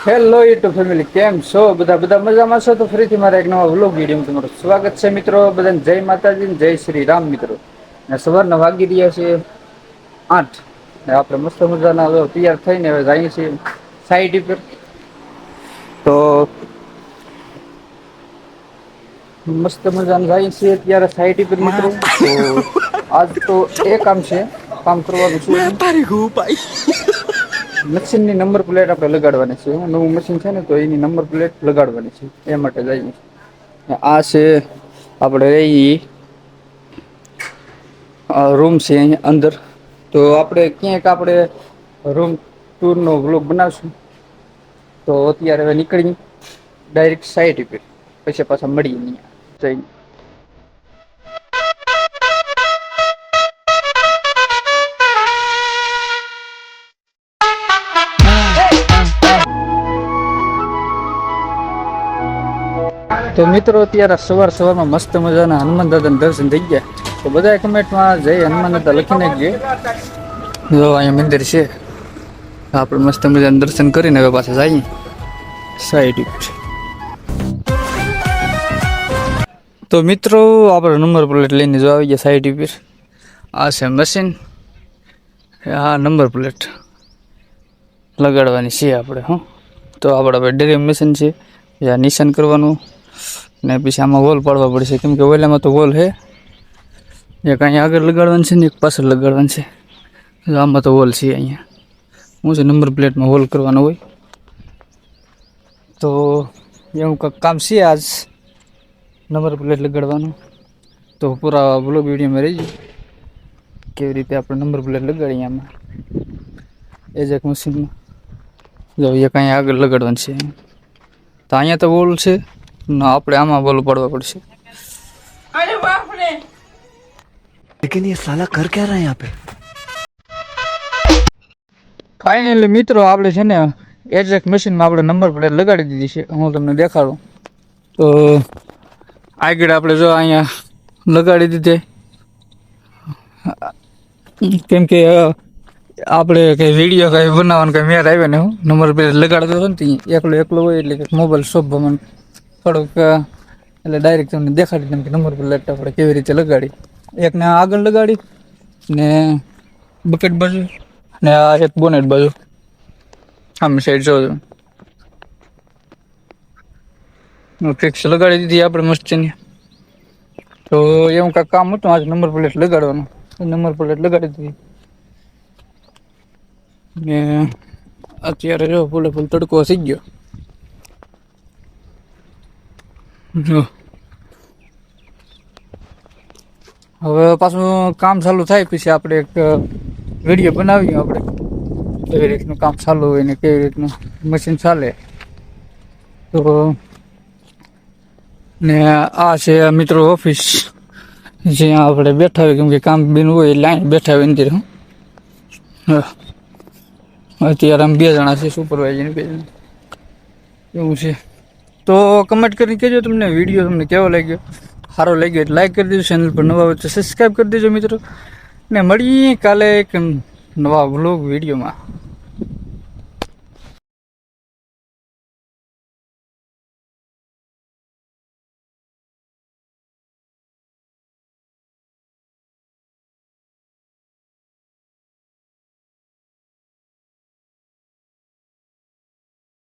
Hello YouTube family, કેમ છો બધા મજામાં છો? તો ફરીથી મારા એક નવા વ્લોગ વિડીયોમાં તમારું સ્વાગત છે મિત્રો. બધાને જય માતાજી, જય શ્રી રામ મિત્રો. સવારના વાગી રહ્યા છે 8 ને આપણે મસ્ત મજાના તૈયાર થઈને હવે જઈએ છીએ સાઈડ ઉપર. તો મસ્ત મજાનું જાય છે અત્યારે સાઈટ ઉપર મિત્રો. તો આજ તો એ કામ છે, કામ કરવાનું છે. મશીનની નંબર પ્લેટ આપણે લગાડવાની છે. નવું મશીન છે ને, તો એની નંબર પ્લેટ લગાડવાની છે. એ માટે જઈએ. આ છે આપણે રૂમ છે અહીંયા અંદર. તો આપણે ક્યાંક આપણે રૂમ ટૂર નો વ્લોગ બનાવશું. તો અત્યારે હવે નીકળી ડાયરેક્ટ સાઈટ ઉપર, પછી પાછા મળીએ જઈને. તો મિત્રો અત્યારે સવારમાં મસ્ત મજાના હનુમાન દાદાના દર્શન થઈ ગયા. તો બધા કમેન્ટમાં જય હનુમાન દાદા લખી નાખજે. જો અહીંયા મંદિર છે, આપણે મસ્ત મજાના દર્શન કરીને હવે પાછા જઈએ સાઈડ ઉપર. તો મિત્રો આપણે નંબર પ્લેટ લઈને જો આવી ગયા સાઈડ ઉપર. આ છે મશીન, આ નંબર પ્લેટ લગાડવાની છે આપણે. તો આપણે ડ્રીમ મશીન છે, યા નિશાન કરવાનું ને પછી આમાં વોલ પાડવા પડશે, કેમ કે ઓલામાં તો વોલ છે. એક અહીંયા આગળ લગાડવાનું છે ને એક પાછળ લગાડવાનું છે. આમાં તો વોલ છે. અહીંયા હું છે નંબર પ્લેટમાં વોલ કરવાનો હોય. તો એવું કંઈક કામ છે આજ નંબર પ્લેટ લગાડવાનું. તો પૂરા બ્લોગ વિડીયોમાં રહી જાય કેવી રીતે આપણે નંબર પ્લેટ લગાડીએ આમાં એ જ એક મશીનમાં. જો એક અહીંયા આગળ લગાડવાનું છે. તો અહીંયા તો વોલ છે ને આપણે આમાં વોલ પાડવા પડશે. अरे बाप रे लेकिन ये साला कर क्या रहा है यहाँ पे? ફાઇનલી મિત્રો આપણે છે ને એજેક મશીનમાં આપણે નંબર પ્લેટ લગાડી દીધી છે. હું તમને દેખાડું. તો આગળ આપણે જો અહીંયા લગાડી દીધી, કેમ કે આપણે કંઈ વિડીયો કંઈ બનાવવાનું કંઈ મેર આવે ને, હું નંબર પ્લેટ લગાડતો હતો ને એકલો હોય એટલે કે મોબાઈલ શોભમાં થોડુંક એટલે ડાયરેક્ટ તમને દેખાડી દઉં કે નંબર પ્લેટ આપણે કેવી રીતે લગાડી. એકને આગળ લગાડી ને બકેટ બાજુ ને આ એક બોનેટ બાજુ આમ સાઈડ જોજો ફિક્સ લગાડી દીધી આપણે મસ્તીની. તો એવું કાંઈક કામ હતું આજે નંબર પ્લેટ લગાડવાનું. નંબર પ્લેટ લગાડી દીધી ને અત્યારે જો ફૂલે ફૂલ તડકો થઈ ગયો. જો હવે પાછું કામ ચાલુ થાય પછી આપણે એક વિડીયો બનાવીએ આપણે કેવી રીતનું કામ ચાલુ હોય ને કેવી રીતનું મશીન ચાલે. તો ને આ છે મિત્રો ઓફિસ જ્યાં આપણે બેઠા હોય, કેમ કે કામ બીનું હોય એટલે અહીં બેઠા હોય અંદર. અત્યારે આમ 2 જણા છે, સુપરવાઇઝર 2 જણા એવું છે. તો કમેન્ટ કરીને કહેજો તમને વિડીયો તમને કેવો લાગ્યો. સારો લાગ્યો એટલે લાઈક કરી દેજો, ચેનલ પર નવા હોય તો સબસ્ક્રાઈબ કરી દેજો મિત્રો. ને મળીએ કાલે એક નવા વ્લોગ વિડીયોમાં.